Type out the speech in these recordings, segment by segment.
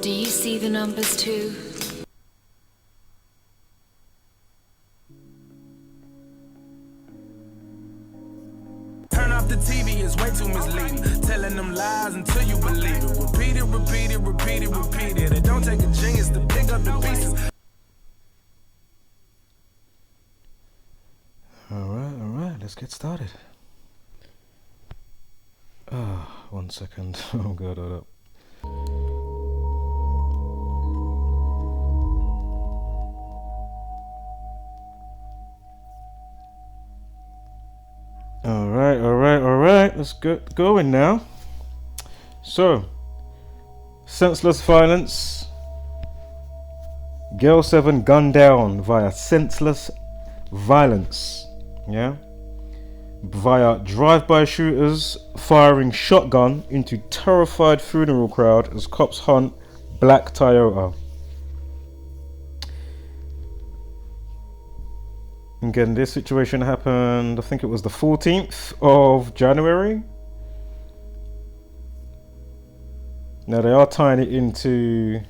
Do you see the numbers too? Turn off the TV, it's way too misleading. Telling them lies until you believe it. Repeat it, repeat it, repeat it, repeat it. It don't take a genius to pick up the pieces. Alright, let's get started. One second. Oh god, hold up. Alright, let's get going now. So, senseless violence. Girl 7 gunned down via senseless violence. Yeah? Via drive-by shooters firing shotgun into terrified funeral crowd as cops hunt black Toyota. Again, this situation happened, I think it was the 14th of January. Now they are tying it into,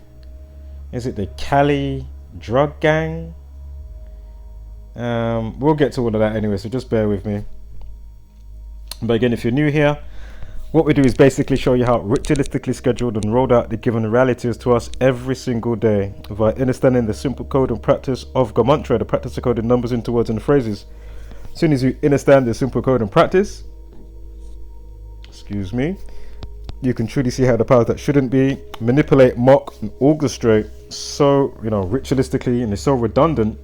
is it the Cali drug gang? We'll get to all of that anyway, so just bear with me. But again, if you're new here, what we do is basically show you how ritualistically scheduled and rolled out the given reality is to us every single day via understanding the simple code and practice of Gematria, the practice of coding numbers into words and phrases. As soon as you understand the simple code and practice, you can truly see how the powers that shouldn't be manipulate, mock, and orchestrate so, ritualistically, and it's so redundant.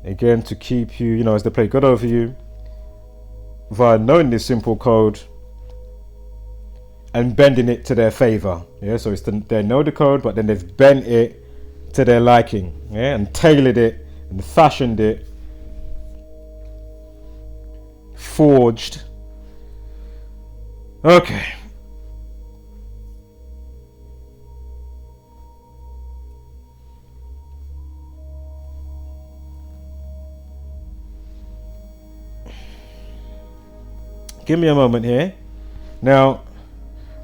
Again, to keep you, as they play God over you, via knowing this simple code and bending it to their favor. Yeah, so they know the code, but then they've bent it to their liking, and tailored it and fashioned it, forged. Okay. Give me a moment here. Now,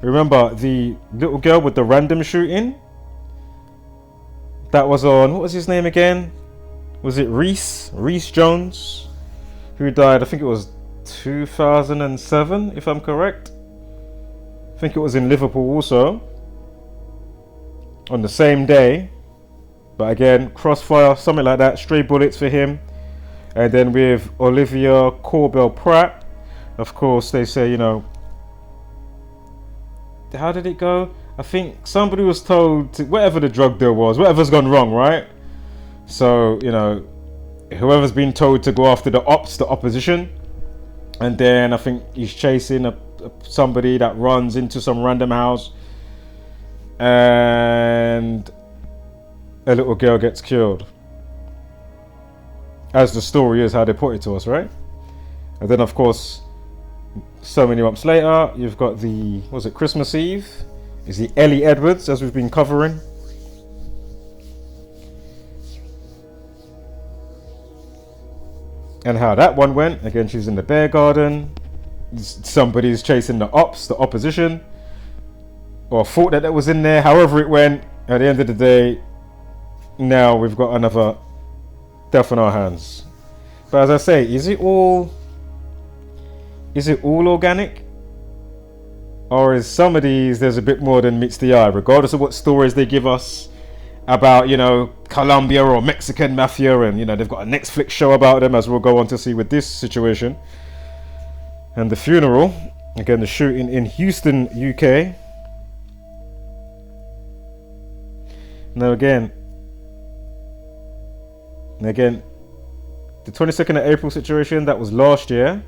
remember the little girl with the random shooting? That was on, what was his name again? Was it Reese Jones? Who died, I think it was 2007, if I'm correct. I think it was in Liverpool also. On the same day. But again, crossfire, something like that. Stray bullets for him. And then with Olivia Corbell-Pratt. Of course, they say, how did it go? I think somebody was told to, whatever the drug deal was, whatever's gone wrong, right? So, whoever's been told to go after the opposition, and then I think he's chasing somebody that runs into some random house, and a little girl gets killed. As the story is, how they put it to us, right? And then, of course, so many months later, you've got Christmas Eve? Is the Ellie Edwards, as we've been covering. And how that one went. Again, she's in the bear garden. Somebody's chasing the opposition. Or thought that was in there. However it went, at the end of the day, now we've got another death on our hands. But as I say, is it all organic? Or is some of these, there's a bit more than meets the eye, regardless of what stories they give us about, Colombia or Mexican mafia, and, they've got a Netflix show about them, as we'll go on to see with this situation. And the funeral, again, the shooting in Euston, UK. Now again, the 22nd of April situation, that was last year.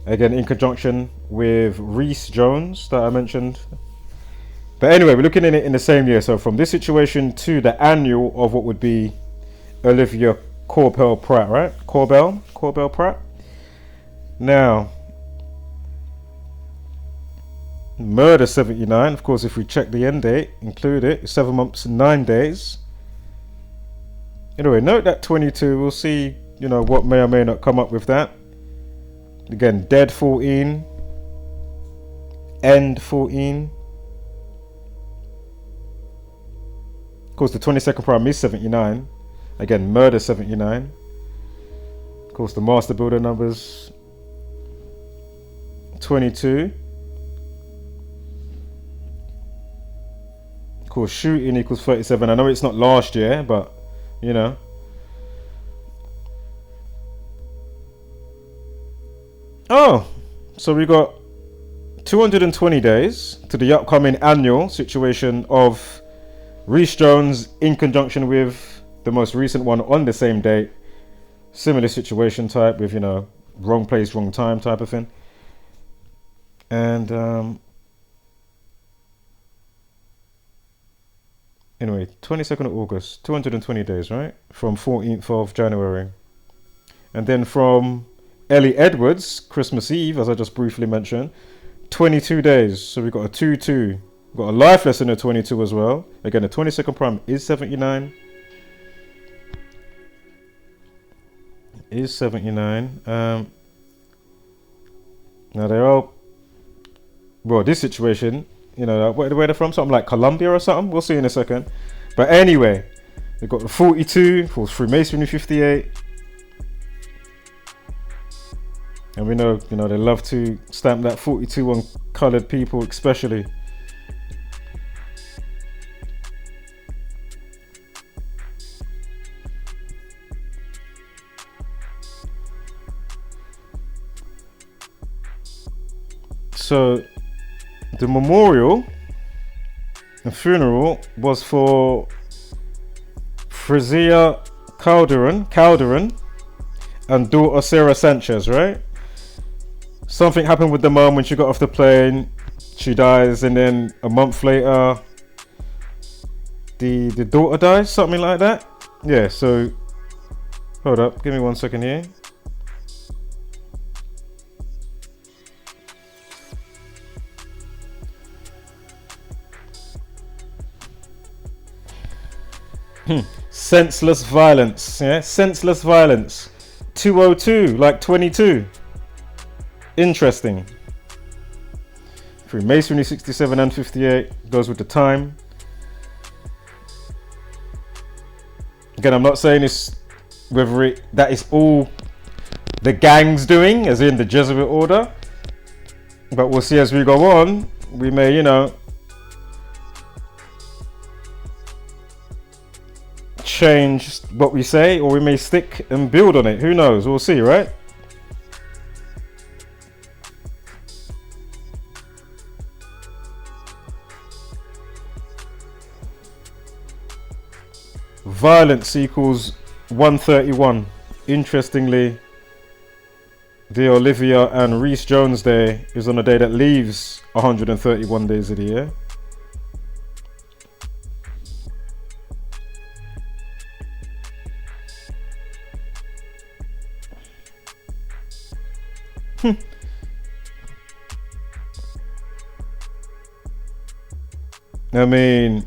Again, in conjunction with Reese Jones that I mentioned. But anyway, we're looking at it in the same year. So from this situation to the annual of what would be Olivia Corbell-Pratt, right? Corbell-Pratt. Now, murder 79. Of course, if we check the end date, include it, 7 months and 9 days. Anyway, note that 22. We'll see, what may or may not come up with that. Again, dead 14, end 14, course, the 22nd prime is 79. Again, murder 79. Of course, the master builder numbers 22. Of course, shooting equals 37. I know it's not last year, but you know. Oh, so we got 220 days to the upcoming annual situation of Rhys Jones in conjunction with the most recent one on the same date. Similar situation type with, you know, wrong place, wrong time type of thing. And anyway, 22nd of August, 220 days, right? From 14th of January. And then from Ellie Edwards, Christmas Eve, as I just briefly mentioned, 22 days. So we've got a 2-2. We've got a life lesson at 22 as well. Again, the 22nd prime is 79. Is 79. Now they're all, well, this situation, you know, where they're from, something like Colombia or something. We'll see in a second. But anyway, they've got the 42 for Freemasonry 58. And we know, you know, they love to stamp that 42 on coloured people, especially. So, the memorial and funeral was for Frazia Calderon and daughter Sarah Sanchez, right? Something happened with the mom when she got off the plane. She dies, and then a month later, the daughter dies, something like that. Yeah, so hold up, give me 1 second here. Senseless violence, yeah, senseless violence. 202, like 22. Interesting. Freemasonry 67 and 58 goes with the time. Again, I'm not saying it's whether that is all the gang's doing, as in the Jesuit Order, but we'll see as we go on. We may, you know, change what we say, or we may stick and build on it. Who knows? We'll see, right? Violence equals 131. Interestingly, the Olivia and Rhys Jones Day is on a day that leaves 131 days of the year. I mean,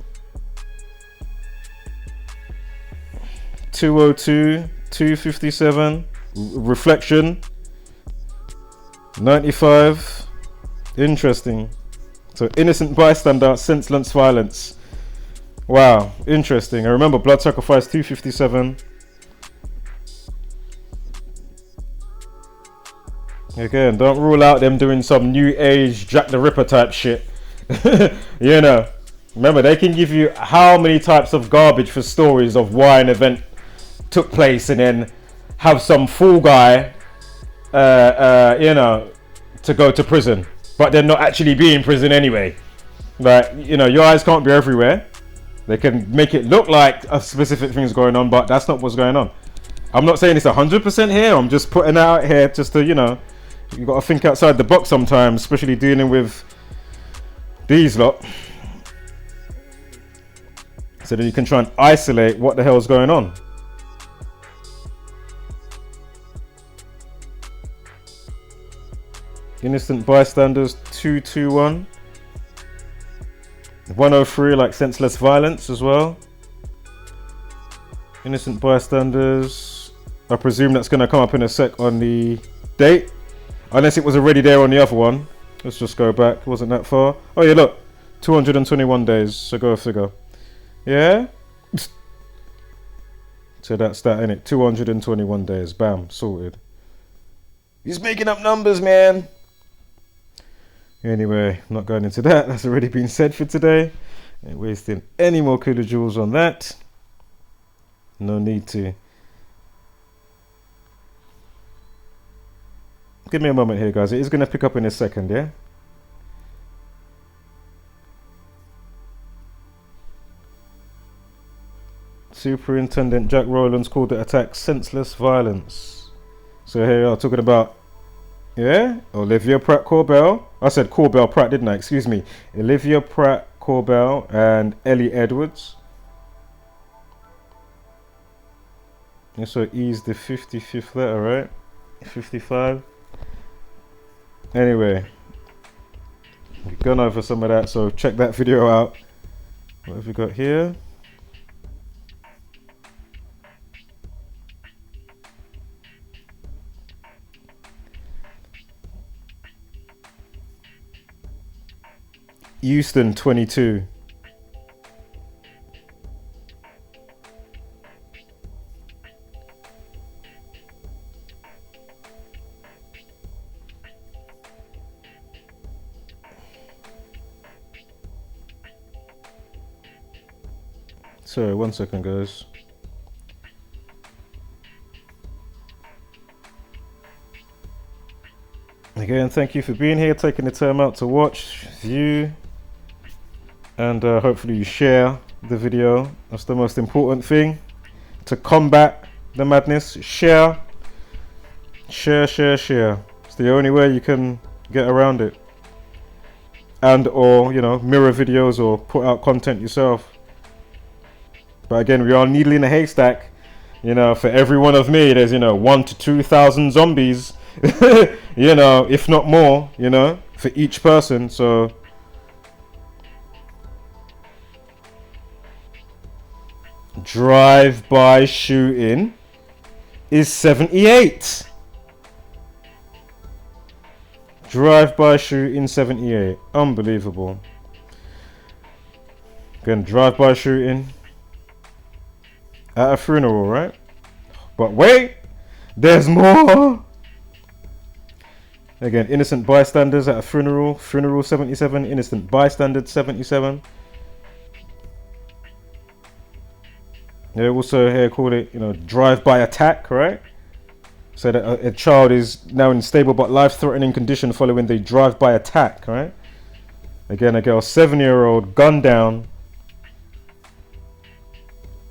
202, 257, reflection, 95. Interesting. So innocent bystander, senseless violence. Wow, interesting. I remember blood sacrifice 257. Again, don't rule out them doing some new age Jack the Ripper type shit. You know, remember, they can give you how many types of garbage for stories of why an event took place, and then have some fool guy, you know, to go to prison, but they're not actually be in prison anyway. Like, you know, your eyes can't be everywhere. They can make it look like a specific thing's going on, but that's not what's going on. I'm not saying it's 100% here. I'm just putting it out here just to, you know, you got to think outside the box sometimes, especially dealing with these lot, so that you can try and isolate what the hell is going on. Innocent bystanders 221. 103, like senseless violence as well. Innocent bystanders, I presume that's going to come up in a sec on the date, unless it was already there on the other one. Let's just go back. It wasn't that far. Oh yeah, look, 221 days, so go figure. Yeah. So that's that, innit? 221 days. Bam, sorted. He's making up numbers, man. Anyway, I'm not going into that. That's already been said for today. Ain't wasting any more kilojoules on that. No need to. Give me a moment here, guys. It is going to pick up in a second, yeah? Superintendent Jack Rowlands called the attack senseless violence. So here you are talking about, yeah, Olivia Pratt Corbell. I said Corbell Pratt, didn't I? Excuse me. Olivia Pratt Corbell and Ellie Edwards. And so E's the 55th letter, right? 55. Anyway, we've gone over some of that, so check that video out. What have we got here? Euston 22. Sorry, 1 second, guys. Again, thank you for being here, taking the time out to watch, view, and hopefully you share the video. That's the most important thing to combat the madness. Share. It's the only way you can get around it. And or, you know, mirror videos or put out content yourself. But again, we are a needle in a haystack. You know, for every one of me, there's, you know, 1,000 to 2,000 zombies. You know, if not more, you know, for each person. So drive-by shooting is 78. Drive-by shooting 78. Unbelievable. Again, drive-by shooting at a funeral, right? But wait, there's more. Again, innocent bystanders at a funeral 77, innocent bystanders 77. They also here call it, you know, drive-by attack, right? So that a child is now in stable but life-threatening condition following the drive-by attack, right? Again, a girl 7-year-old gunned down.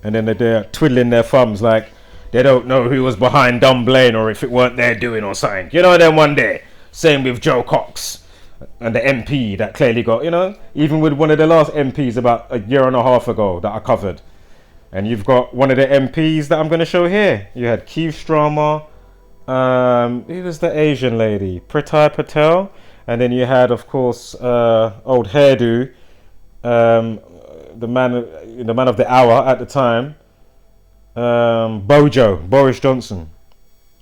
And then they're twiddling their thumbs like they don't know who was behind Dunblane or if it weren't their doing or something. You know, then one day. Same with Joe Cox and the MP that clearly got, you know, even with one of the last MPs about a year and a half ago that I covered. And you've got one of the MPs that I'm going to show here. You had Keith Strama. Who was the Asian lady? Priti Patel. And then you had, of course, old hairdo. The man of the hour at the time, Boris Johnson,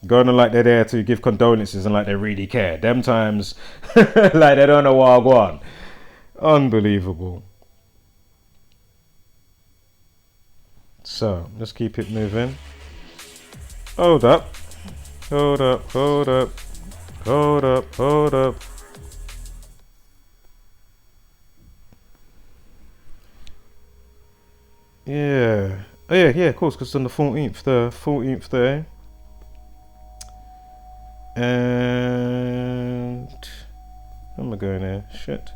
going on like they're there to give condolences and like they really care. Them times, like they don't know what I want. Unbelievable. So let's keep it moving. Hold up. Yeah. Oh yeah, of course, because it's on the 14th day. And where am I going here? Shit.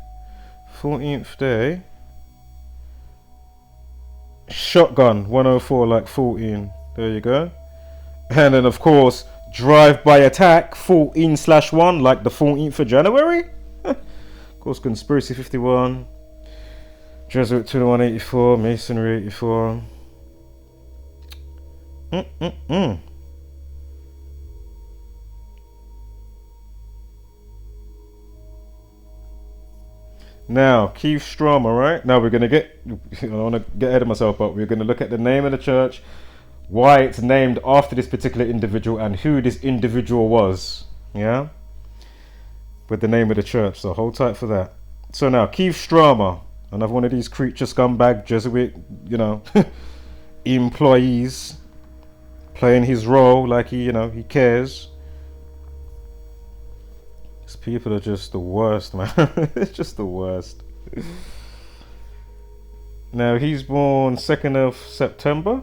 14th day. Shotgun 104 like 14. There you go. And then of course drive-by attack 14/1 like the 14th of January. Of course, conspiracy 51. Jesuit 2184, Masonry 84. Now, Keith Strama, right? Now we're gonna get, I don't want to get ahead of myself, but we're gonna look at the name of the church, why it's named after this particular individual, and who this individual was. Yeah? With the name of the church, so hold tight for that. So now, Keith Strama, another one of these creature scumbag Jesuit, you know, employees. playing his role like he, he cares. These people are just the worst, man. It's just the worst. Now, he's born 2nd of September.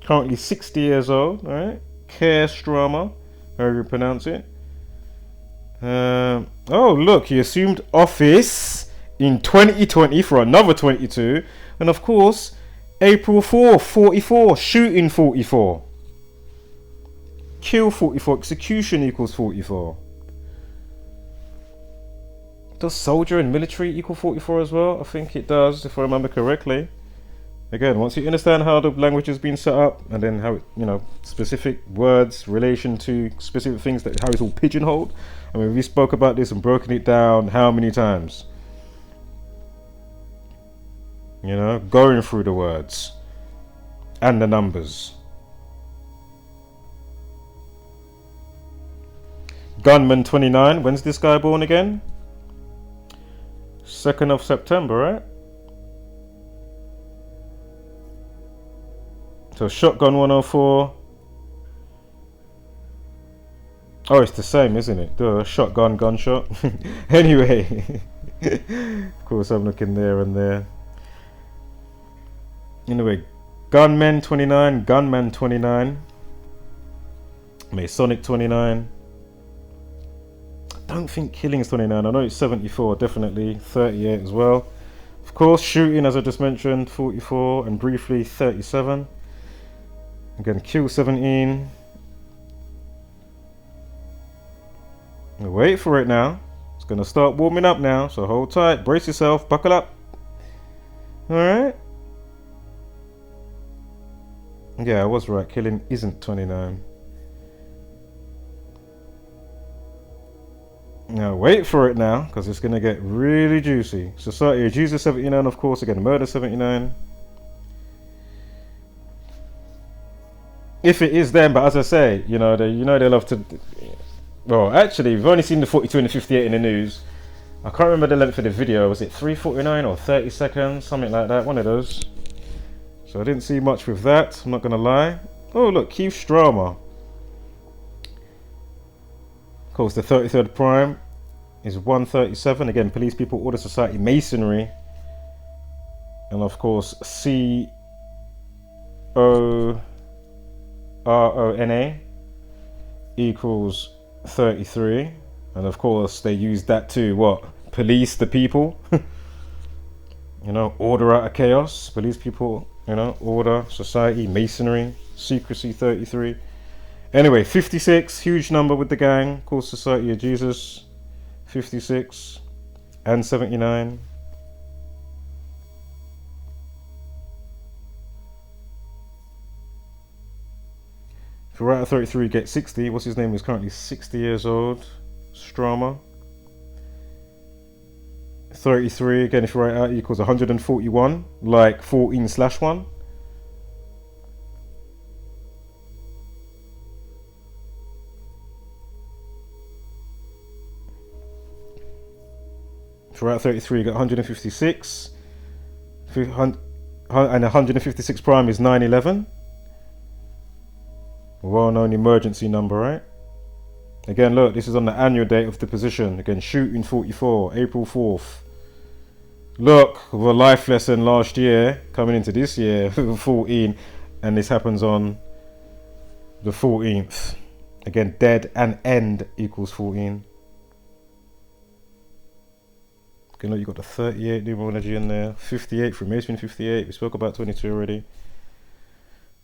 Currently 60 years old, alright? Kerstrama, however you pronounce it. Oh, look, he assumed office in 2020 for another 22. And of course, April 4th, 44, shooting 44. Kill 44, execution equals 44. Does soldier and military equal 44 as well? I think it does, if I remember correctly. Again, once you understand how the language has been set up, and then how it, specific words, relation to specific things, that how it's all pigeonholed. I mean, we spoke about this and broken it down how many times? Going through the words and the numbers. Gunman 29, when's this guy born again? 2nd of September, right? So shotgun 104. Oh, it's the same, isn't it? Duh, shotgun, gunshot. Anyway, of course I'm looking there and there. Anyway, gunman 29, gunman 29, Masonic 29. Don't think killing is 29. I know it's 74, definitely 38 as well. Of course, shooting, as I just mentioned, 44, and briefly 37. Again, kill 17. Wait for it now. It's gonna start warming up now, so hold tight, brace yourself, buckle up. Alright. Yeah, I was right, killing isn't 29. Now wait for it now, because it's gonna get really juicy. Society of Jesus 79, of course, again, murder 79. If it is them, but as I say, they love to. Well, actually, we've only seen the 42 and the 58 in the news. I can't remember the length of the video. Was it 3:49 or 30 seconds? Something like that, one of those. So I didn't see much with that, I'm not gonna lie. Oh look, Keith Strama. Of course, the 33rd prime is 137. Again, police, people, order, society, masonry. And of course, CORONA equals 33. And of course, they use that to what? Police the people. Order out of chaos. Police people, order, society, masonry, secrecy 33. Anyway, 56, huge number with the gang. Of course, Society of Jesus, 56 and 79. If you write out 33, get 60. What's his name? He's currently 60 years old. Strama. 33, again, if you write out, equals 141, like 14/1. If you write out 33, you get 156. And 156 prime is 911. Well-known emergency number, right? Again, look, this is on the annual date of the position. Again, shooting 44, April 4th. Look, the life lesson last year, coming into this year, 14, and this happens on the 14th. Again, dead and end equals 14. Okay, look, you got the 38 numerology in there, 58 Freemason 58. We spoke about 22 already.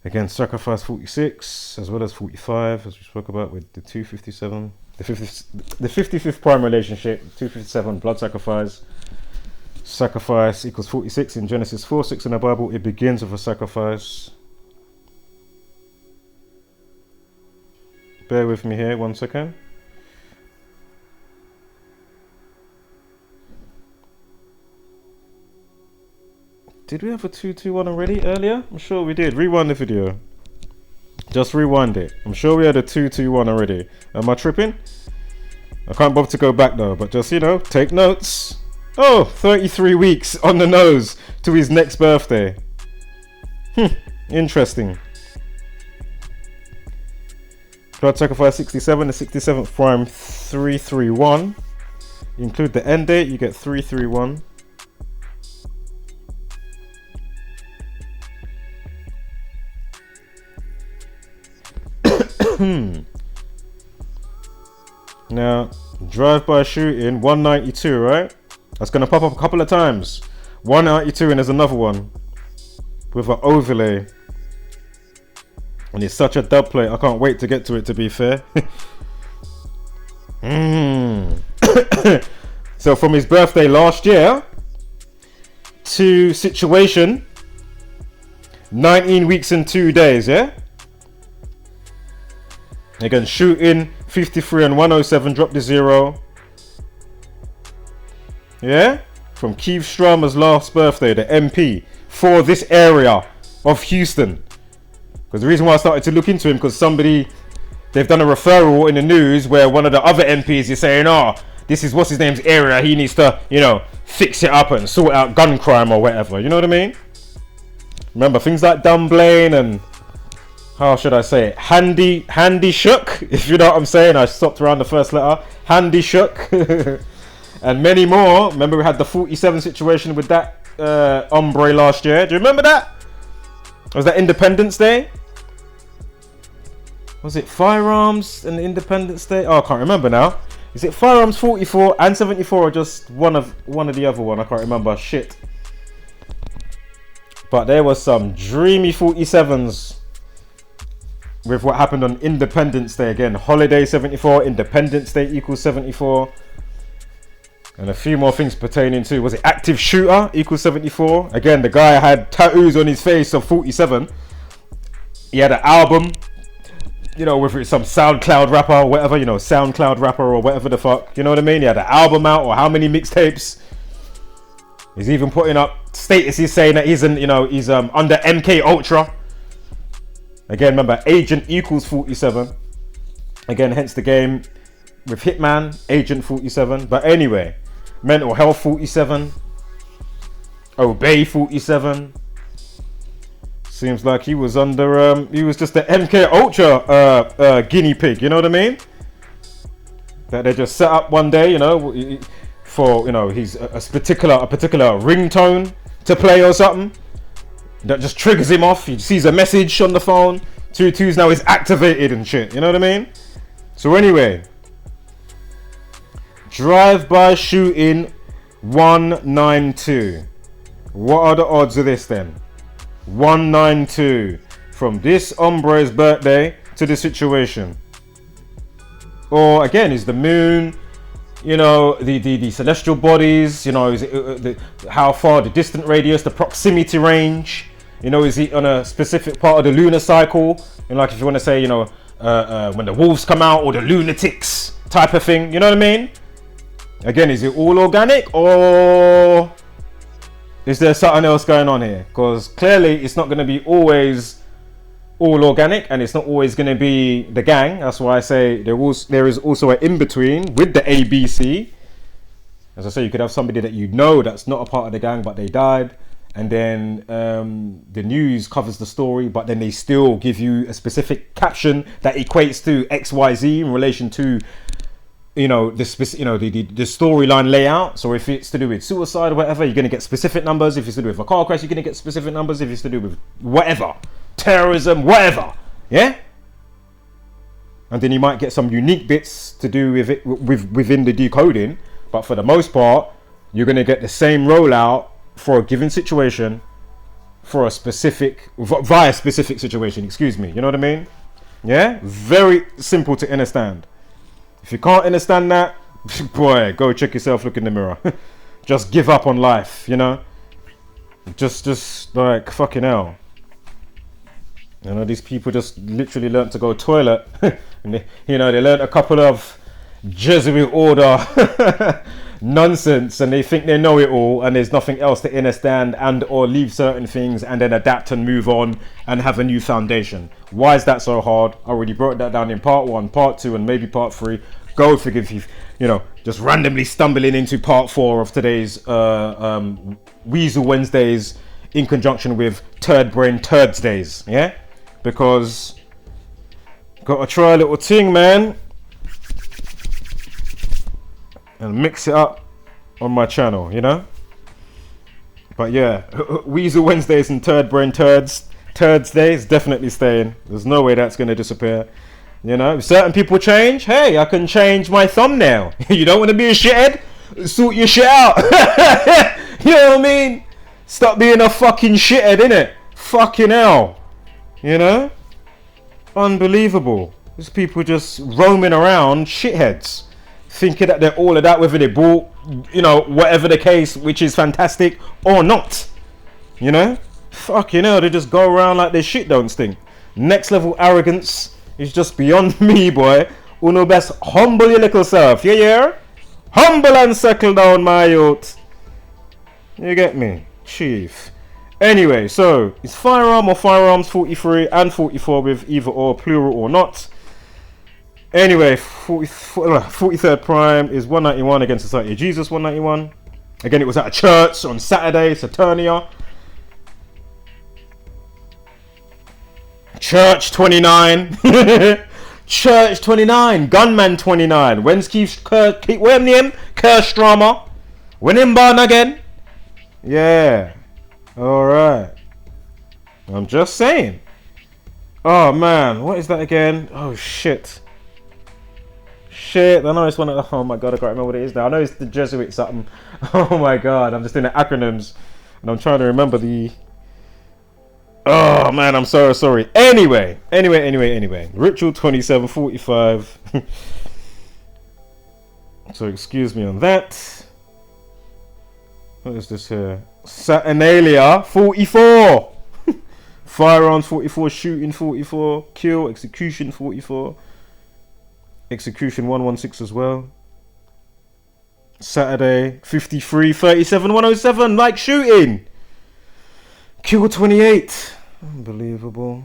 Again, sacrifice 46 as well as 45, as we spoke about with the 257. The 55th prime relationship, 257 blood sacrifice. Sacrifice equals 46 in Genesis 4:6 in the Bible. It begins with a sacrifice. Bear with me here 1 second. Did we have a 221 already earlier? I'm sure we did. Rewind the video. Just rewind it. I'm sure we had a 221 already. Am I tripping? I can't bother to go back though, but just, take notes. Oh, 33 weeks on the nose to his next birthday. Interesting. Blood sacrifice 67, the 67th prime 331. Include the end date, you get 331. Now, drive-by shooting 192, right? That's gonna pop up a couple of times. 192, and there's another one with an overlay. And it's such a dub plate. I can't wait to get to it, to be fair. So from his birthday last year to situation, 19 weeks and 2 days, yeah? Again, shooting 53 and 107, drop the 0. Yeah? From Keith Strummer's last birthday, the MP for this area of Euston. Because the reason why I started to look into him, because they've done a referral in the news where one of the other MPs is saying, oh, this is what's his name's area, he needs to, you know, fix it up and sort out gun crime or whatever, you know what I mean? Remember, things like Dunblane and, how should I say it, Handy Shook, if you know what I'm saying. I stopped around the first letter. Handy Shook. And many more. Remember we had the 47 situation with that hombre last year. Do you remember that? Was that Independence Day? Was it Firearms and Independence Day? Oh, I can't remember now. Is it Firearms 44 and 74 or just one of the other one? I can't remember. Shit. But there was some dreamy 47s with what happened on Independence Day. Again, holiday 74, Independence Day equals 74. And a few more things pertaining to, was it active shooter equals 74? Again, the guy had tattoos on his face of 47. He had an album, you know, whether it's some SoundCloud rapper or whatever, you know, SoundCloud rapper or whatever the fuck, you know what I mean? He had an album out, or how many mixtapes. He's even putting up statuses saying that he's under MK Ultra. Again, remember, agent equals 47. Again, hence the game with Hitman, agent 47. But anyway, mental health 47. Obey 47. Seems like he was under, he was just the MK Ultra guinea pig, you know what I mean? That they just set up one day, you know, for, you know, he's a particular ringtone to play or something. That just triggers him off. He sees a message on the phone. 2-2's now is activated and shit. You know what I mean? So anyway, drive-by shooting 192. What are the odds of this then? 192 from this hombre's birthday to the situation. Or again, is the moon, you know, the celestial bodies, you know, is it, how far the distant radius, the proximity range, you know, is it on a specific part of the lunar cycle? And like if you want to say, you know, when the wolves come out, or the lunatics type of thing, you know what I mean? Again, is it all organic, or is there something else going on here? Because clearly it's not going to be always all organic, and it's not always going to be the gang. That's why I say there is also an in-between with the ABC. As I say, you could have somebody that you know that's not a part of the gang, but they died, and then the news covers the story, but then they still give you a specific caption that equates to XYZ in relation to, you know, the storyline layout. So if it's to do with suicide or whatever, you're going to get specific numbers. If it's to do with a car crash, you're going to get specific numbers. If it's to do with whatever, terrorism, whatever, yeah. And then you might get some unique bits to do with it within the decoding, but for the most part, you're going to get the same rollout for a given situation, for a specific via specific situation. Excuse me. You know what I mean? Yeah. Very simple to understand. If you can't understand that, boy, go check yourself, look in the mirror. Just give up on life, you know? Just like fucking hell. You know, these people just literally learned to go toilet. And they, you know, they learned a couple of Jesuit Order nonsense, and they think they know it all, and there's nothing else to understand and or leave certain things and then adapt and move on and have a new foundation. Why is that so hard? I already broke that down in part 1, part 2, and maybe part 3. Go forgive you, you know, just randomly stumbling into part 4 of today's Weasel Wednesdays in conjunction with Turd Brain Turds Days, yeah? Because Gotta try a little ting, man. And mix it up on my channel, you know? But yeah, Weasel Wednesdays and Turd Brain Turds Day is definitely staying. There's no way that's gonna disappear. You know, if certain people change, hey, I can change my thumbnail. You don't want to be a shithead? Sort your shit out. You know what I mean? Stop being a fucking shithead, innit? Fucking hell. You know? Unbelievable. There's people just roaming around shitheads, thinking that they're all of that, whether they bought, you know, whatever the case, which is fantastic or not. You know? Fucking hell, they just go around like their shit don't stink. Next level arrogance is just beyond me, boy. Uno best humble your little self. You hear? Humble and settle down, my youth. You get me? Chief. Anyway, so it's firearm or firearms 43 and 44 with either or, plural or not. Anyway, 43rd Prime is 191 against Society of Jesus 191. Again, it was at a church on Saturday, Saturnia. Church 29. Church 29. Gunman 29. When's Keith name? Kerstrama. When him born again? Yeah. Alright. I'm just saying. Oh man, what is that again? Oh shit. Shit, I know it's one of the, oh my god, I can't remember what it is now. I know it's the Jesuit something. Oh my god, I'm just doing the acronyms and I'm trying to remember the, oh man, I'm so sorry. Anyway. Ritual 2745. So excuse me on that. What is this here? Saturnalia 44. Firearms 44, shooting 44, kill, execution 44. Execution 116 as well. Saturday 53, 37, 107, like shooting. Kill 28. Unbelievable.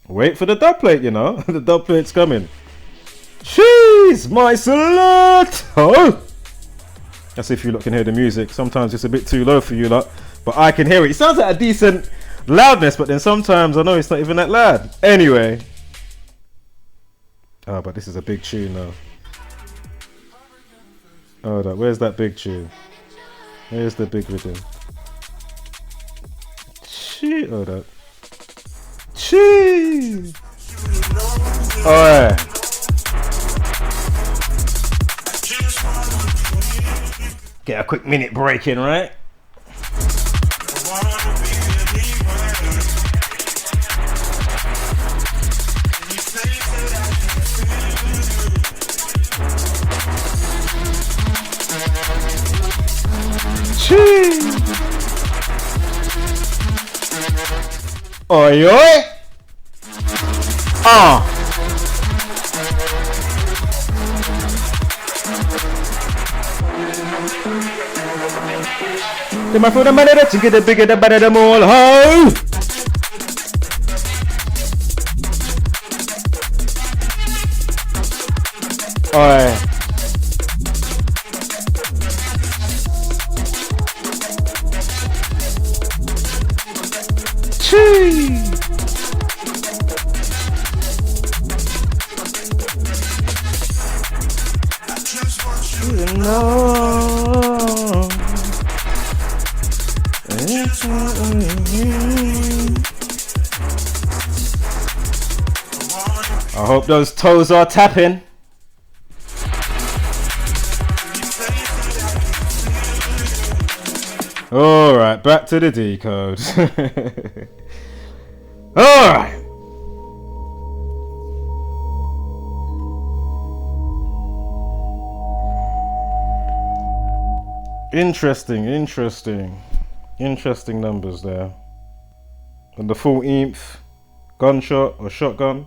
Wait for the dub plate, you know. The dub plate's coming. Jeez, my salute. Oh. That's if you lot can hear the music. Sometimes it's a bit too low for you lot, but I can hear it. It sounds like a decent loudness, but then sometimes I know it's not even that loud. Anyway. Oh, but this is a big tune now. Hold up, where's that big tune? Where's the big rhythm? Shit, hold up. Cheese. Alright. Get a quick minute break in, right? Cheese. Oi, oi. The my food and better to get the bigger the better the more ho. Oi. Chee. You know. I hope those toes are tapping. Alright, back to the decode. Alright. Interesting numbers there. On the 14th, gunshot or shotgun.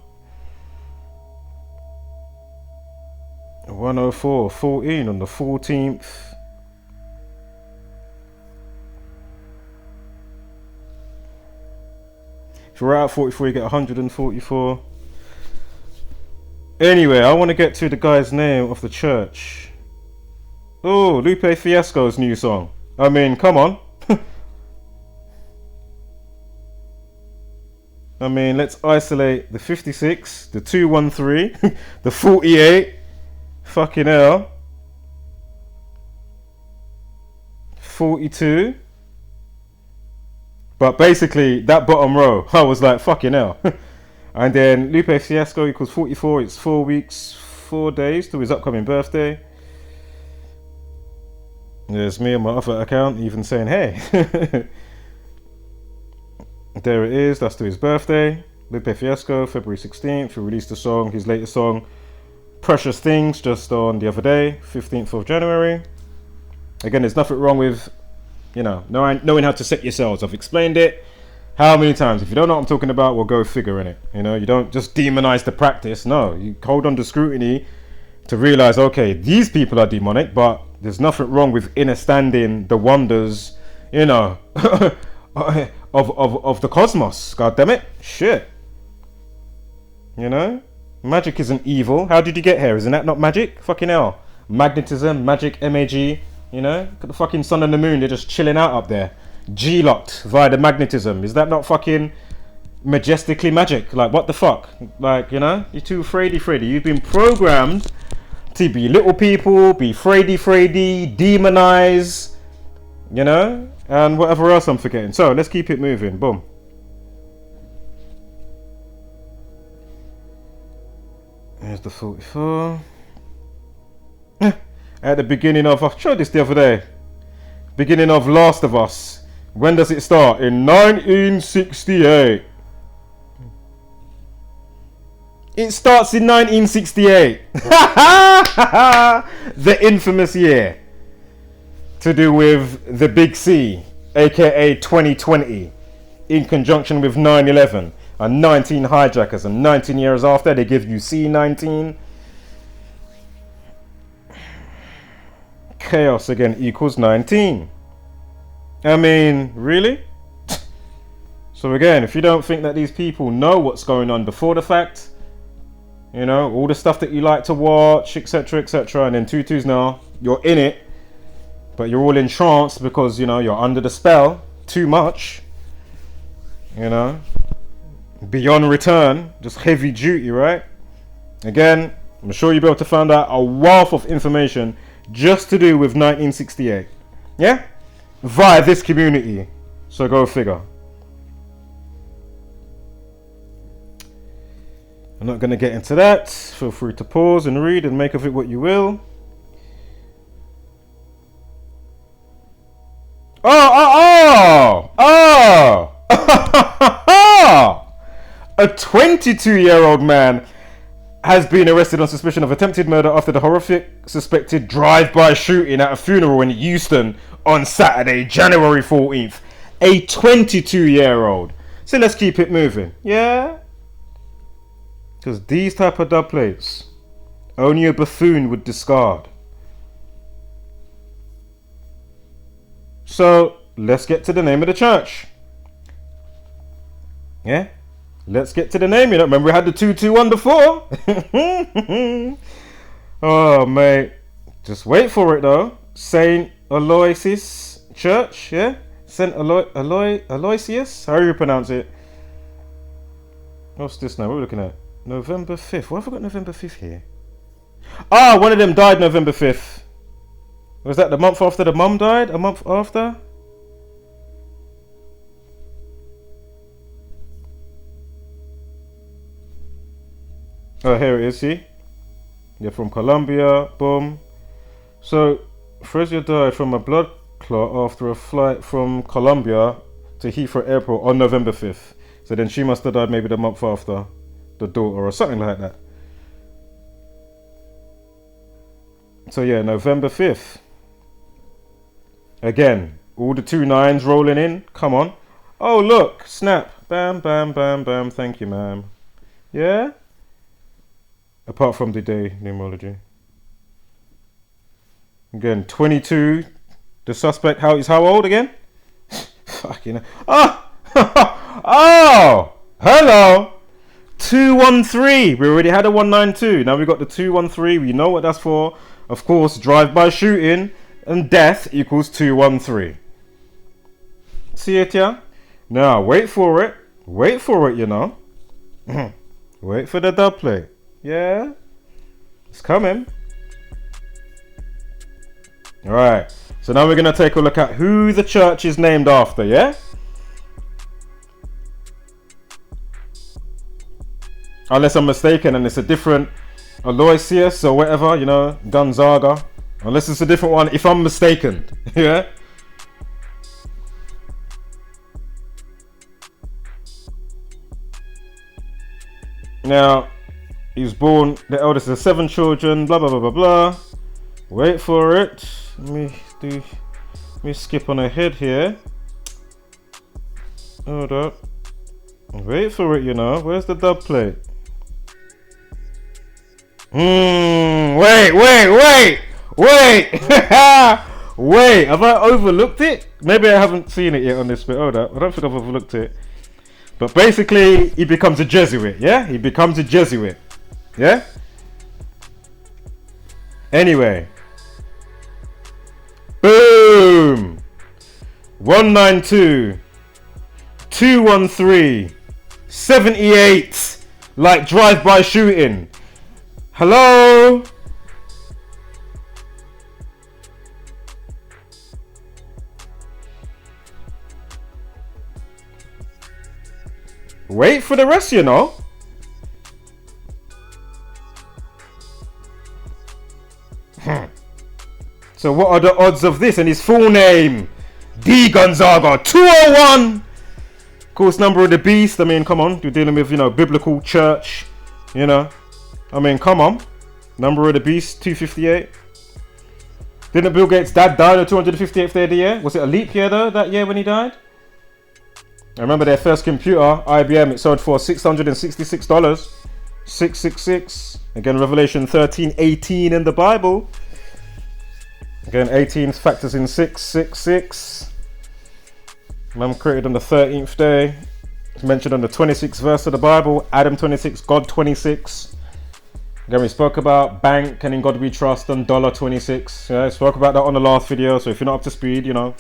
104, 14 on the 14th. If you're out 44, you get 144. Anyway, I want to get to the guy's name of the church. Oh, Lupe Fiasco's new song. I mean, come on. I mean, let's isolate the 56, the 213, the 48. Fucking hell. 42. But basically, that bottom row, I was like, fucking hell. And then Lupe Fiasco equals 44. It's 4 weeks, 4 days to his upcoming birthday. There's me on my other account even saying, hey. There it is. That's to his birthday. Lupe Fiasco, February 16th. He released a song, his latest song, Precious Things, just on the other day, 15th of January. Again, there's nothing wrong with, you know, knowing how to set your cells. I've explained it how many times. If you don't know what I'm talking about, well, go figure in it. You know, you don't just demonize the practice. No, you hold on to scrutiny to realize, okay, these people are demonic, but there's nothing wrong with understanding the wonders, you know, of the cosmos. God damn it, shit. You know, magic isn't evil. How did you get here? Isn't that not magic? Fucking hell, magnetism, magic, MAG. You know, look at the fucking sun and the moon. They're just chilling out up there, G-locked via the magnetism. Is that not fucking majestically magic? Like, what the fuck? Like, you know, you're too fraidy. You've been programmed to be little people, be fraidy, demonize, you know, and whatever else I'm forgetting. So let's keep it moving. Boom. There's the 44. At the beginning of, I showed this the other day, beginning of Last of Us. When does it start? In 1968. It starts in 1968. The infamous year. To do with the Big C, aka 2020, in conjunction with 9/11. And 19 hijackers, and 19 years after, they give you C19. Chaos again equals 19. I mean, really? So again, if you don't think that these people know what's going on before the fact, you know, all the stuff that you like to watch, etc, and then tutus now, you're in it, but you're all entranced because, you know, you're under the spell too much, you know, beyond return, just heavy duty, right? Again, I'm sure you'll be able to find out a wealth of information just to do with 1968, yeah, via this community. So go figure. I'm not going to get into that. Feel free to pause and read and make of it what you will. A 22-year-old man has been arrested on suspicion of attempted murder after the horrific suspected drive-by shooting at a funeral in Euston on Saturday, January 14th. A 22-year-old. So let's keep it moving. Yeah? Because these type of dub plates, only a buffoon would discard. So let's get to the name of the church. Yeah? Let's get to the name. You know, remember we had the 221 before? Oh, mate. Just wait for it, though. Saint Aloysius Church, yeah? Saint Aloysius? How do you pronounce it? What's this now? What are we looking at? November 5th. Why have I got November 5th here? Ah, one of them died November 5th. Was that the month after the mum died? A month after? Oh, here it is, see? Yeah, from Colombia, boom. So, Frezia died from a blood clot after a flight from Colombia to Heathrow Airport on November 5th. So then she must have died maybe the month after, the daughter or something like that. So yeah, November 5th. Again, all the 2 9s rolling in. Come on. Oh, look, snap. Bam, bam, bam, bam. Thank you, ma'am. Yeah? Apart from the day numerology. Again, 22. The suspect, how old again? Fucking hell. Oh! Oh! Hello! 213. We already had a 192. Now we got the 213. We know what that's for. Of course, drive-by shooting and death equals 213. See it, yeah? Now, wait for it. Wait for it, you know. Wait for the dub plate. Yeah, it's coming. Alright, so now we're going to take a look at who the church is named after, yeah? Unless I'm mistaken and it's a different Aloysius or whatever, you know, Gonzaga. Unless it's a different one, if I'm mistaken, yeah? Now, he was born the eldest of 7 children, blah, blah, blah, blah, blah. Wait for it. Let me skip on ahead here. Hold up. Wait for it, you know. Where's the dub plate? Wait. Wait, have I overlooked it? Maybe I haven't seen it yet on this bit. Hold up. I don't think I've overlooked it. But basically, he becomes a Jesuit, yeah? He becomes a Jesuit, yeah? Anyway. Boom! 192 213 78, like drive-by shooting. Hello? Wait for the rest, you know. So what are the odds of this? And his full name, D Gonzaga 201. Of course, number of the beast. I mean, come on, you're dealing with, you know, biblical church, you know. I mean, come on. Number of the beast 258. Didn't Bill Gates' dad die on the 258th day of the year? Was it a leap year though, that year when he died? I remember their first computer, IBM, it sold for $666. 666. Again, Revelation 13:18 in the Bible. Again, 18 factors in 666. Man created on the 13th day. It's mentioned on the 26th verse of the Bible. Adam 26, God 26. Again, we spoke about bank and in God we trust on $26. Yeah, I spoke about that on the last video. So if you're not up to speed, you know.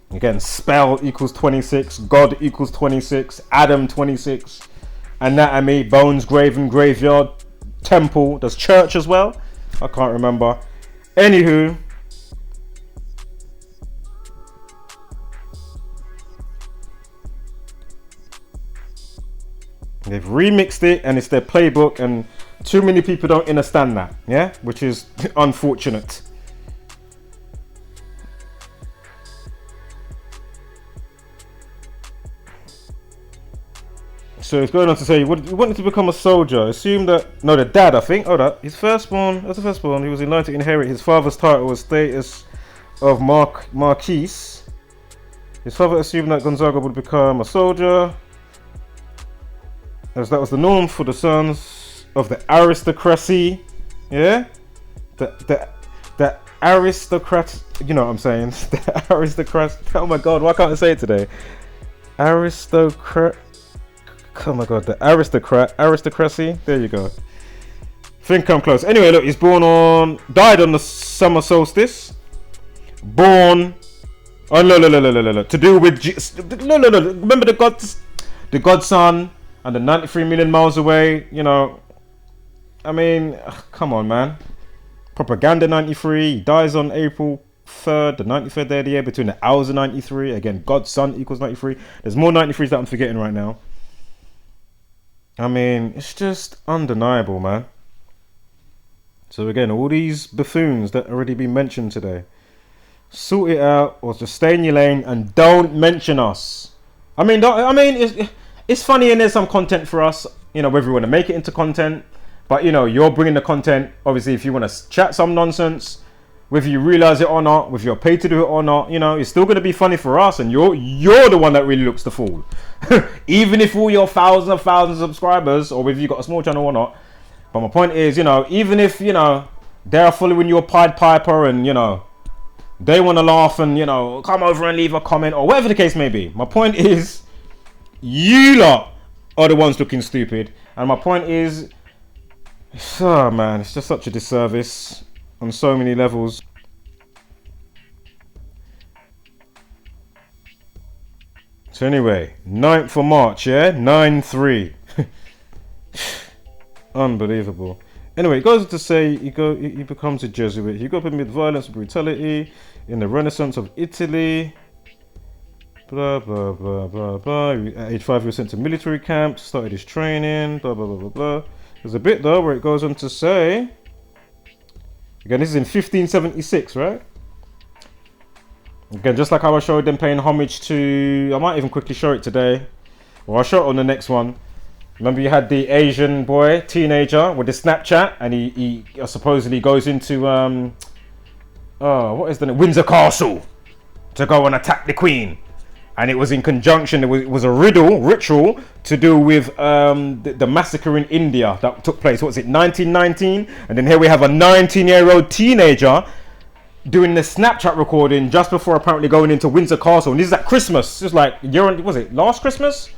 Again, spell equals 26. God equals 26. Adam 26. Anatomy, bones, grave and graveyard. Temple. Does church as well? I can't remember. Anywho. They've remixed it and it's their playbook and too many people don't understand that. Yeah? Which is unfortunate. So he's going on to say he wanted to become a soldier. Assume that, no, the dad, I think. Hold up. His firstborn, as a firstborn, he was in line to inherit his father's title as status of Marquis. His father assumed that Gonzaga would become a soldier, as that was the norm for the sons of the aristocracy. Yeah? The aristocrat, you know what I'm saying? The aristocrat. Oh my god, why can't I say it today? Aristocrat. Oh my god, the aristocracy. There you go. Think I'm close. Anyway, look, he's died on the summer solstice. Born. Oh no. To do with no. Remember the godson, and the 93 million miles away. You know, I mean, come on, man. Propaganda 93. He dies on April 3rd, the 93rd day of the year, between the hours of 93. Again, godson equals 93. There's more 93s that I'm forgetting right now. I mean, it's just undeniable, man. So again, all these buffoons that already been mentioned today, sort it out or just stay in your lane and don't mention us. I mean, it's funny and there's some content for us, you know, whether we want to make it into content, but you know, you're bringing the content. Obviously, if you want to chat some nonsense, whether you realize it or not, whether you're paid to do it or not, you know, it's still going to be funny for us, and you're the one that really looks the fool. Even if all your thousands of subscribers, or whether you got a small channel or not. But my point is, you know, even if, you know, they're following your Pied Piper and, you know, they want to laugh and, you know, come over and leave a comment or whatever the case may be. My point is, you lot are the ones looking stupid. And my point is, oh man, it's just such a disservice on so many levels. So anyway, 9th of March, yeah? 9-3. Unbelievable. Anyway, it goes to say he becomes a Jesuit. He grew up amid violence and brutality in the Renaissance of Italy. Blah, blah, blah, blah, blah. At age 5, he was sent to military camp, started his training, blah, blah, blah, blah, blah. There's a bit, though, where it goes on to say... Again, this is in 1576, right? Again, just like how I showed them paying homage to... I might even quickly show it today. Or I'll show it on the next one. Remember you had the Asian boy, teenager, with the Snapchat, and he supposedly goes into what is the name? Windsor Castle to go and attack the Queen, and it was in conjunction. It was a ritual to do with the massacre in India that took place. What was it, 1919? And then here we have a 19-year-old teenager doing the Snapchat recording just before apparently going into Windsor Castle, and this is at Christmas. Just like was it last Christmas?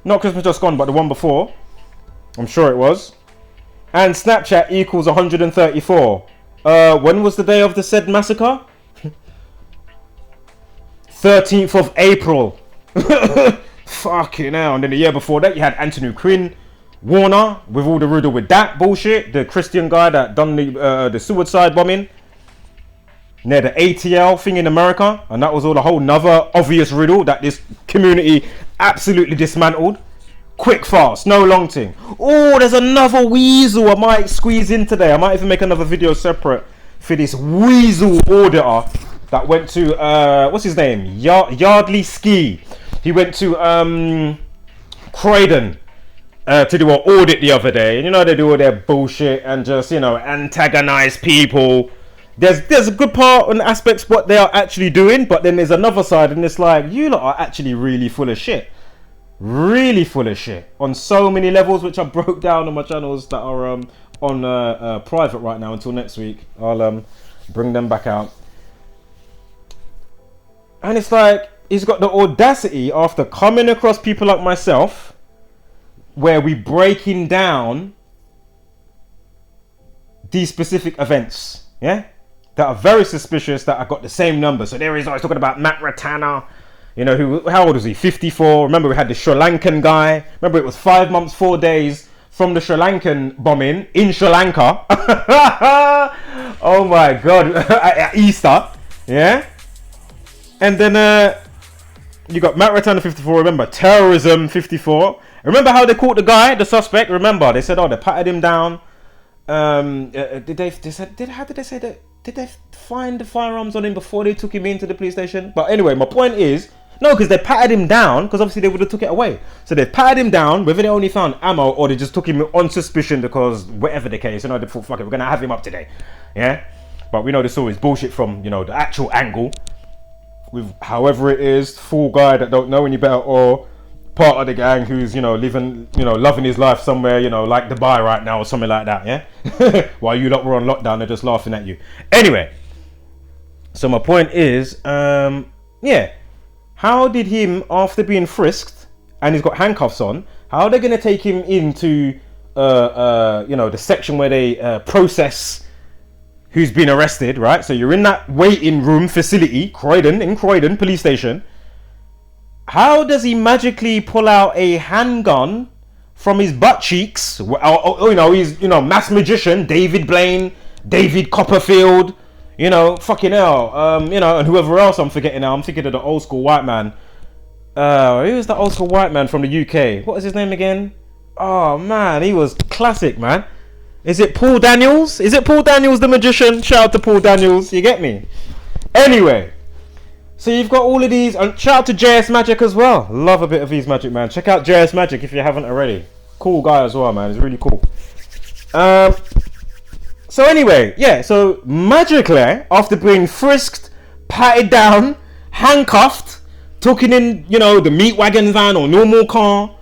Not Christmas just gone, but the one before. I'm sure it was. And Snapchat equals 134. When was the day of the said massacre? 13th of April. Fucking hell. And then the year before that, you had Anthony Quinn Warner with all the riddle with that bullshit. The Christian guy that done the suicide bombing near the ATL thing in America, and that was all a whole nother obvious riddle that this community absolutely dismantled. Quick, fast, no long thing. Oh, there's another weasel I might squeeze in today. I might even make another video separate for this weasel auditor that went to what's his name, Yardley Ski. He went to Croydon to do an audit the other day, and you know they do all their bullshit and just, you know, antagonize people. There's a good part and aspects what they are actually doing, but then there's another side, and it's like, you lot are actually really full of shit. Really full of shit on so many levels, which I broke down on my channels that are on private right now until next week. I'll bring them back out. And it's like, he's got the audacity after coming across people like myself, where we breaking down these specific events, yeah, that are very suspicious, that I got the same number. So there he is, I was talking about Matt Ratana, you know, who, how old was he? 54. Remember we had the Sri Lankan guy. Remember it was 5 months, 4 days from the Sri Lankan bombing in Sri Lanka. Oh my God, at Easter, yeah. And then you got Matt Ratana 54. Remember Terrorism 54. Remember how they caught the guy, the suspect? Remember they said, oh, they patted him down. Did they find the firearms on him before they took him into the police station? But anyway, my point is, no, because they patted him down, because obviously they would have took it away. So they patted him down, whether they only found ammo or they just took him on suspicion because whatever the case, you know, they thought, fuck it, we're gonna have him up today, yeah. But we know this always bullshit from, you know, the actual angle with however it is, fool guy that don't know any better, or part of the gang who's, you know, living, you know, loving his life somewhere, you know, like Dubai right now or something like that, yeah. While you lot were on lockdown, they're just laughing at you. Anyway, so my point is, yeah, how did him, after being frisked and he's got handcuffs on, how are they going to take him into you know, the section where they process who's been arrested, right? So you're in that waiting room facility, Croydon police station. How does he magically pull out a handgun from his butt cheeks? You know, he's, you know, mass magician, David Blaine, David Copperfield, you know, fucking hell, you know, and whoever else I'm forgetting now. I'm thinking of the old school white man. Who's the old school white man from the UK? What is his name again? Oh man, he was classic, man. Is it Paul Daniels? Is it Paul Daniels the magician? Shout out to Paul Daniels, you get me? Anyway, so you've got all of these, and shout out to JS Magic as well. Love a bit of his magic, man. Check out JS Magic if you haven't already. Cool guy as well, man. He's really cool. So anyway, yeah, so magically, after being frisked, patted down, handcuffed, taken in, you know, the meat wagon van or normal car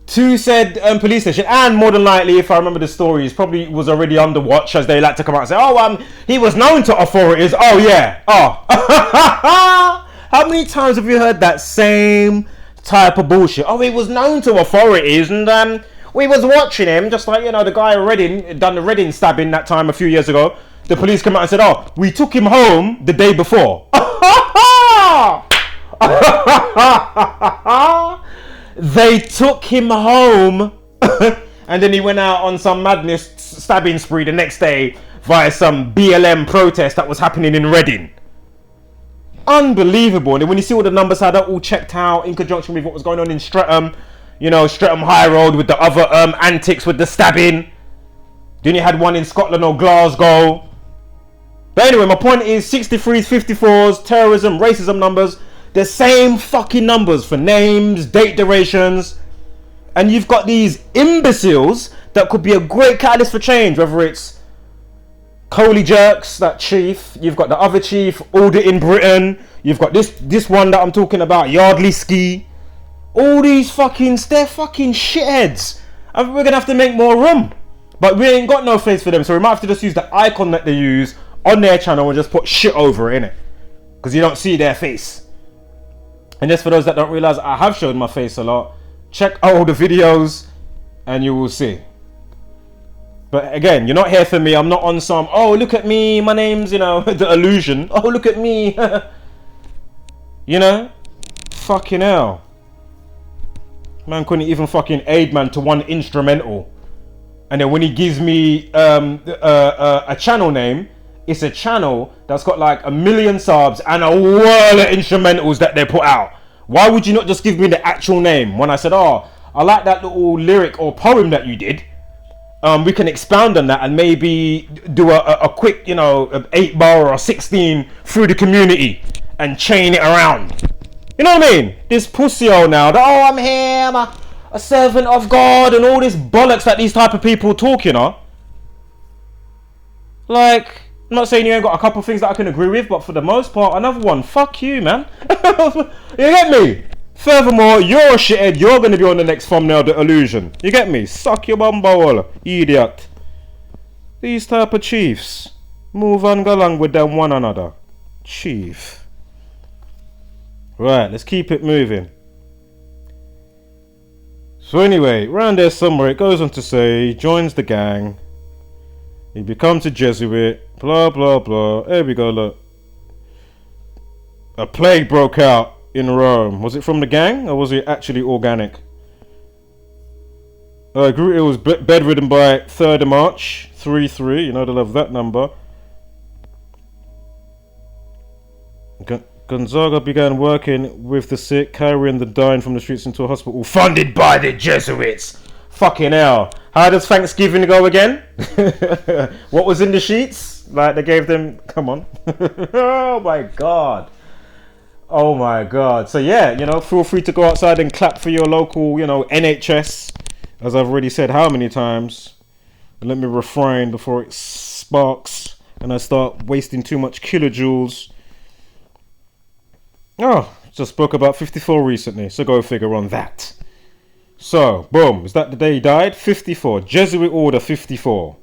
to said police station, and more than likely, if I remember the stories, probably was already under watch, as they like to come out and say, oh, he was known to authorities. Oh yeah, oh. How many times have you heard that same type of bullshit? Oh, he was known to authorities, and we was watching him, just like, you know, the guy at Reading done the Reading stabbing that time a few years ago. The police came out and said, oh, we took him home the day before. They took him home and then he went out on some madness stabbing spree the next day via some BLM protest that was happening in Reading. Unbelievable. And then when you see all the numbers, how they're all checked out in conjunction with what was going on in Streatham, you know, Streatham High Road with the other antics with the stabbing. Then you had one in Scotland or Glasgow. But anyway, my point is 63s, 54s, terrorism, racism numbers, the same fucking numbers for names, date durations. And you've got these imbeciles that could be a great catalyst for change, whether it's Koleeberks, that chief, you've got the other chief, Audit in Britain, you've got this one that I'm talking about, Yardley Ski. All these they're fucking shitheads. And we're gonna have to make more room. But we ain't got no face for them, so we might have to just use the icon that they use on their channel and just put shit over it, innit? Because you don't see their face. And just for those that don't realize, I have showed my face a lot. Check out all the videos and you will see. But again, you're not here for me. I'm not on some, oh, look at me, my name's, you know, the illusion. Oh, look at me. You know? Fucking hell. Man couldn't even fucking aid man to one instrumental. And then when he gives me a channel name, it's a channel that's got like 1 million subs and a whirl of instrumentals that they put out. Why would you not just give me the actual name? When I said, oh, I like that little lyric or poem that you did. We can expound on that and maybe do a quick, you know, 8 bar or 16 through the community and chain it around. You know what I mean? This pussy hole now that, oh, I'm here, I'm a servant of God and all this bollocks that these type of people talk, you know? Like, I'm not saying you ain't got a couple of things that I can agree with, but for the most part, another one, fuck you, man. You get me? Furthermore, you're a shithead, you're going to be on the next thumbnail, the illusion. You get me? Suck your bumble, idiot. These type of chiefs, move and go along with them one another. Chief. Right, let's keep it moving. So anyway, round there somewhere, it goes on to say, he joins the gang. He becomes a Jesuit, blah, blah, blah. There we go, look. A plague broke out in Rome. Was it from the gang or was it actually organic? It was bedridden by 3rd of March, 3-3. You know they love that number. Gonzaga began working with the sick, carrying the dying from the streets into a hospital funded by the Jesuits. Fucking hell. How does Thanksgiving go again? What was in the sheets? Like they gave them... Come on. Oh my God. Oh my God. So yeah, you know, feel free to go outside and clap for your local, you know, NHS. As I've already said how many times. Let me refrain before it sparks and I start wasting too much kilojoules. Oh, just spoke about 54 recently, so go figure on that. So, boom, is that the day he died? 54, Jesuit Order 54.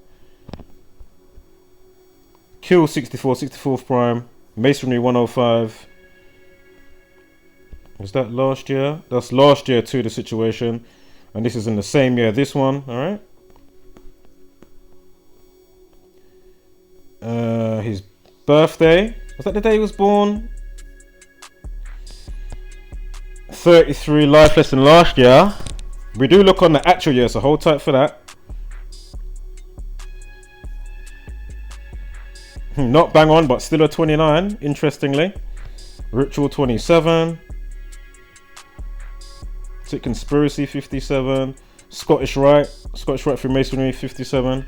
Kill 64, 64th prime, Masonry 105. Was that last year? That's last year too, the situation. And this is in the same year, this one, alright? His birthday, was that the day he was born? 33 life lesson last year. We do look on the actual year, so hold tight for that. Not bang on, but still a 29, interestingly. Ritual 27. Sick Conspiracy 57. Scottish Rite Freemasonry 57.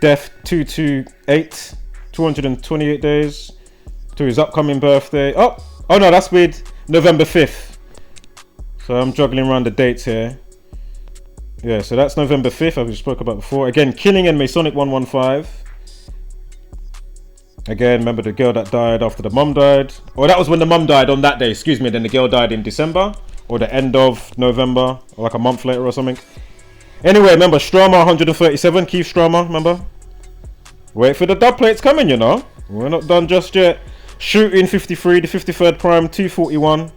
Death 228. 228 days to his upcoming birthday. Oh no, that's with November 5th. So I'm juggling around the dates here. Yeah, so that's November 5th, as we spoke about before. Again, Killing and Masonic 115. Again, remember the girl that died after the mum died. Or that was when the mum died on that day, excuse me. Then the girl died in December. Or the end of November. Or like a month later or something. Anyway, remember Strama 137, Keith Strama, remember? Wait for the dub plates coming, you know. We're not done just yet. Shooting 53, the 53rd prime 241.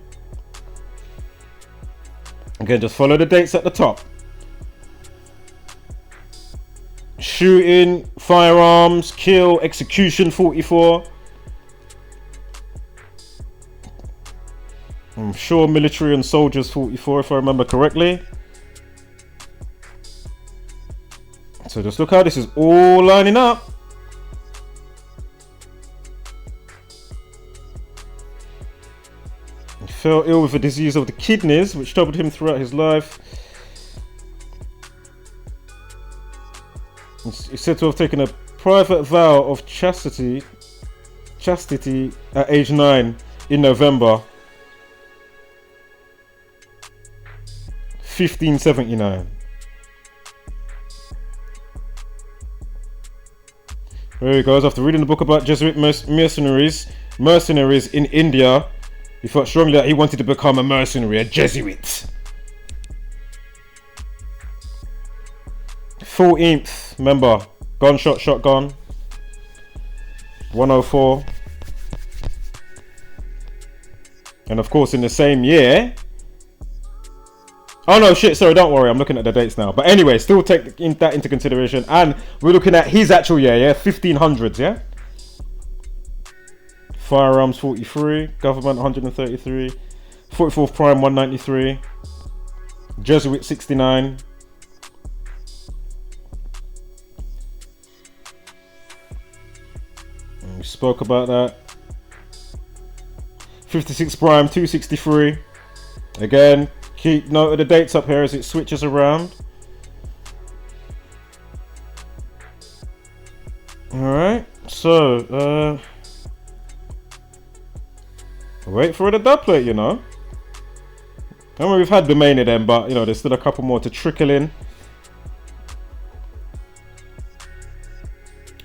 Again, just follow the dates at the top. Shooting, firearms, kill, execution 44. I'm sure military and soldiers 44 if I remember correctly. So just look how this is all lining up. He fell ill with a disease of the kidneys which troubled him throughout his life. He's said to have taken a private vow of chastity at age 9 in November 1579. There he goes. After reading the book about Jesuit mercenaries in India, he felt strongly that he wanted to become a mercenary, a Jesuit. 14th, remember, gunshot shotgun. 104. And of course in the same year, oh no, shit, sorry, don't worry, I'm looking at the dates now. But anyway, still take that into consideration. And we're looking at his actual year, yeah? 1500s, yeah? Firearms 43, government 133, 44th prime 193, Jesuit 69. And we spoke about that. 56 prime 263. Again, keep note of the dates up here as it switches around. Alright, so wait for the dub plate, you know. I mean, we've had the main of them, but you know, there's still a couple more to trickle in.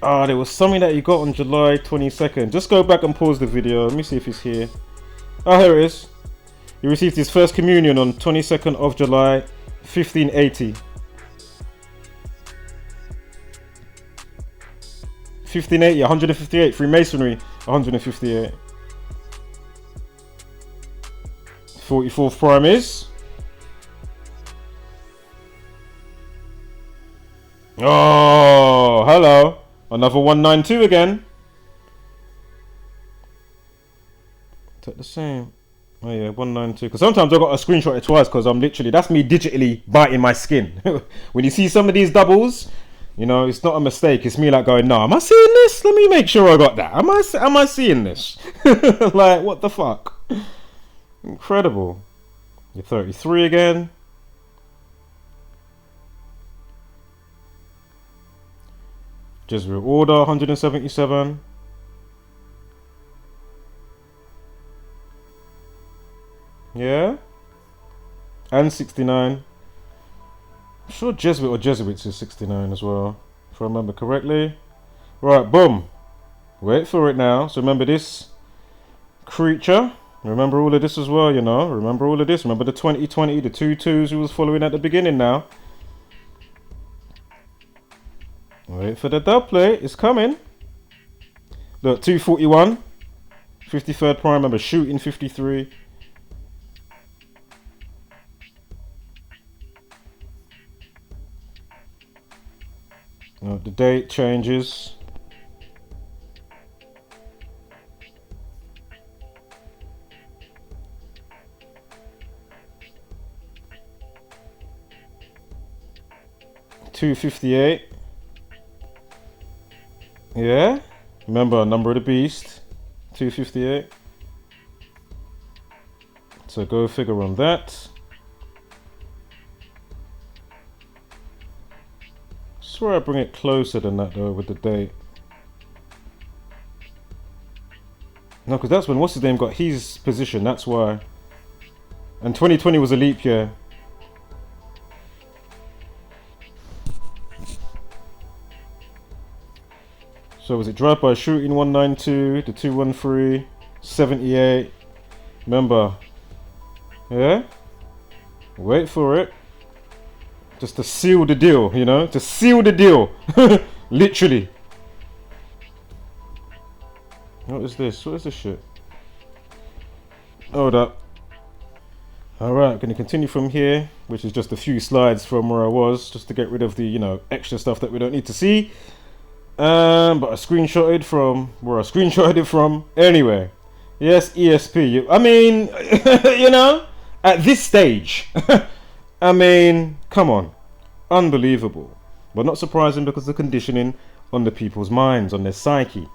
Ah, there was something that you got on July 22nd. Just go back and pause the video. Let me see if it's here. Oh, here it is. He received his first communion on 22nd of July 1580. 1580, 158. Freemasonry, 158. 44th prime is... oh, hello. Another 192 again. Take the same. Oh yeah, 192. Because sometimes I've got to screenshot it twice because I'm literally, that's me digitally biting my skin. When you see some of these doubles, you know, it's not a mistake. It's me like going, no, am I seeing this? Let me make sure I got that. Am I seeing this? Like, what the fuck? Incredible. You're 33 again. Jesuit Order, 177. Yeah. And 69. I'm sure Jesuit or Jesuits is 69 as well, if I remember correctly. Right, boom. Wait for it now. So remember this creature. Remember all of this as well, you know. Remember all of this. Remember the 2020, the 2 2s we was following at the beginning now. Wait for the dub plate. It's coming. Look, 241. 53rd prime. Remember shooting 53. No, the date changes. $258. Yeah. Remember, number of the beast. 258. So go figure on that. I swear I bring it closer than that though with the date. No, because that's when what's his name got his position, that's why. And 2020 was a leap year. So was it drive-by shooting 192, the 213, 78. Remember. Yeah? Wait for it. Just to seal the deal, you know? To seal the deal. Literally. What is this? What is this shit? Hold up. Alright, going to continue from here, which is just a few slides from where I was, just to get rid of the, you know, extra stuff that we don't need to see. But I screenshotted from where I screenshotted it from. Anyway, Yes, ESP. I mean, you know, at this stage, I mean, come on, unbelievable, but not surprising because the conditioning on the people's minds, on their psyche.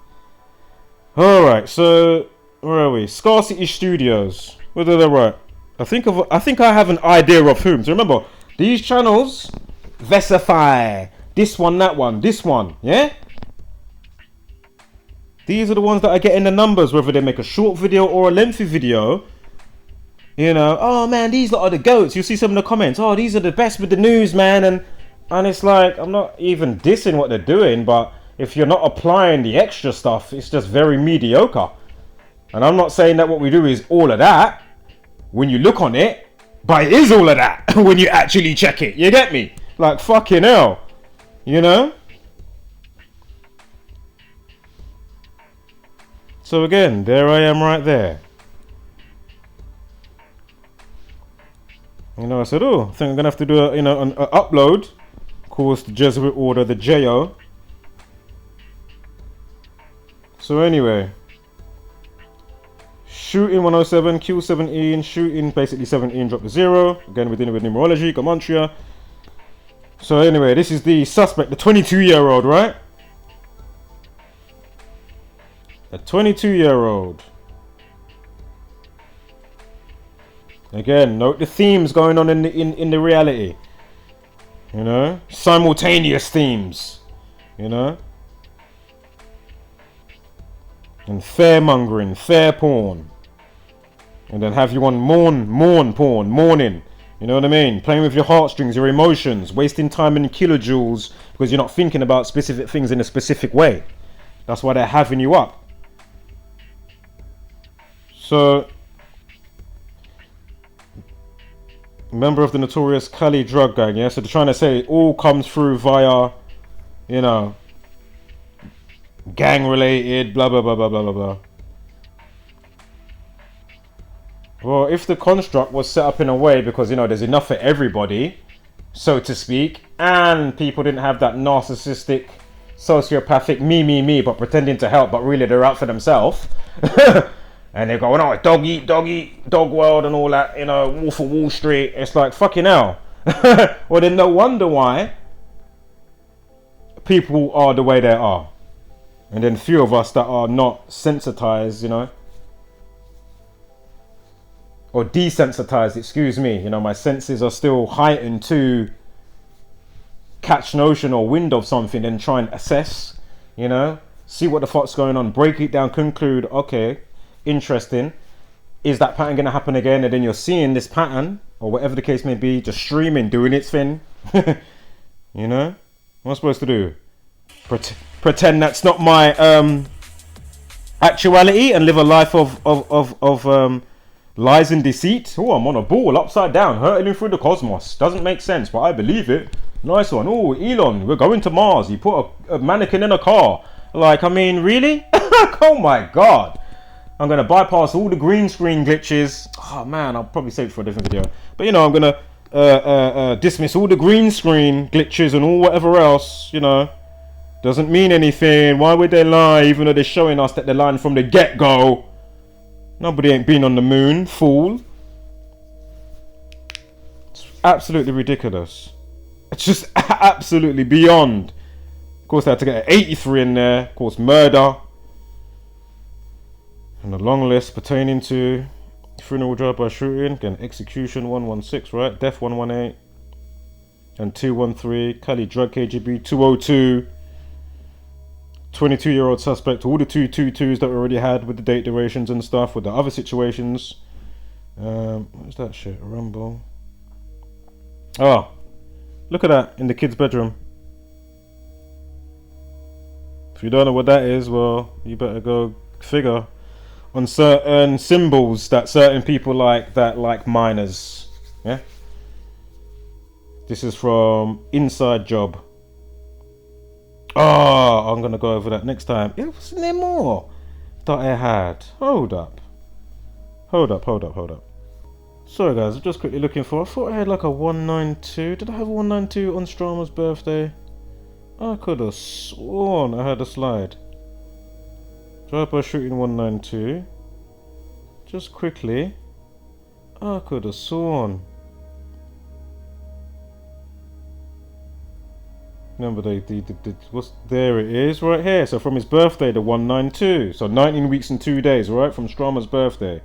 All right, so where are we? Scarcity Studios. Whether they're right, I think I have an idea of whom. So remember, these channels, Vesify, this one, that one, this one, yeah. These are the ones that are getting the numbers, whether they make a short video or a lengthy video. You know, oh man, these lot are the goats. You see some of the comments, oh, these are the best with the news, man. And it's like, I'm not even dissing what they're doing, but if you're not applying the extra stuff, it's just very mediocre. And I'm not saying that what we do is all of that when you look on it, but it is all of that when you actually check it. You get me? Like, fucking hell. You know? So again, there I am right there. You know, I said, oh, I think I'm gonna have to do a, you know, an upload. Of course, the Jesuit Order, the JO. So anyway, shooting 107, kill 17, shooting basically 17, drop to 0. Again, we're dealing with numerology, Gematria. So anyway, this is the suspect, the 22-year-old, right? A 22-year-old. Again, note the themes going on in the reality. You know, simultaneous themes. You know, and fair-mongering, fair porn, and then have you on mourn porn, mourning. You know what I mean? Playing with your heartstrings, your emotions, wasting time in kilojoules because you're not thinking about specific things in a specific way. That's why they're having you up. So, member of the notorious Cali drug gang, yeah? So they're trying to say it all comes through via, you know, gang related, blah, blah, blah, blah, blah, blah, blah. Well, if the construct was set up in a way because, you know, there's enough for everybody, so to speak, and people didn't have that narcissistic, sociopathic me, but pretending to help, but really they're out for themselves. And they're going, oh, dog eat, dog world and all that, you know, Wolf of Wall Street. It's like, fucking hell. Well, then no wonder why people are the way they are. And then few of us that are not sensitized, you know, or desensitized, excuse me. You know, my senses are still heightened to catch notion or wind of something and try and assess, you know, see what the fuck's going on, break it down, conclude, okay, interesting, is that pattern going to happen again? And then you're seeing this pattern or whatever the case may be just streaming, doing its thing. You know, what am I supposed to do? Pretend that's not my actuality and live a life of lies and deceit. Oh, I'm on a ball upside down hurtling through the cosmos. Doesn't make sense, but I believe it. Nice one. Oh, Elon, we're going to Mars. He put a mannequin in a car. Like, I mean, really? Oh my god. I'm going to bypass all the green screen glitches. Oh man, I'll probably save it for a different video. But you know, I'm going to dismiss all the green screen glitches and all whatever else, you know. Doesn't mean anything. Why would they lie even though they're showing us that they're lying from the get-go? Nobody ain't been on the moon, fool. It's absolutely ridiculous. It's just absolutely beyond. Of course, they had to get an 83 in there. Of course, murder. And a long list pertaining to funeral drive by shooting. Again, execution 116, right? Death 118. And 213. Cali drug KGB 202. 22-year-old suspect. All the 222s that we already had with the date durations and stuff. With the other situations. What's that shit? Rumble. Oh. Look at that in the kid's bedroom. If you don't know what that is, well, you better go figure. On certain symbols that certain people like minors. Yeah. This is from Inside Job. Oh, I'm gonna go over that next time. Yeah, wasn't there more that I had? Hold up. Sorry guys, I'm just quickly looking for. I thought I had like a 192. Did I have a 192 on Stroma's birthday? I could have sworn I had a slide. Drive by shooting 192. just quickly. I could have sworn. Remember, what's there? It is right here. So from his birthday, the 192. So 19 weeks and 2 days, right? From Strama's birthday.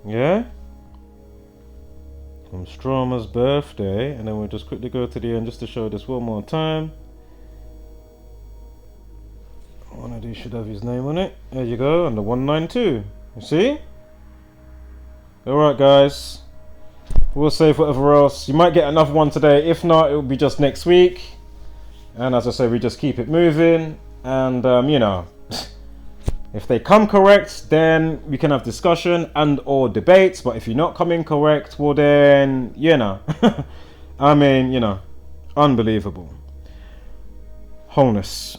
Yeah? From Strama's birthday. And then we'll just quickly go to the end just to show this one more time. One of these should have his name on it. There you go. And the 192. You see? Alright, guys. We'll save whatever else. You might get another one today. If not, it will be just next week. And as I say, we just keep it moving. And, you know, if they come correct, then we can have discussion and or debates. But if you're not coming correct, well then, you know. I mean, you know, unbelievable. Wholeness.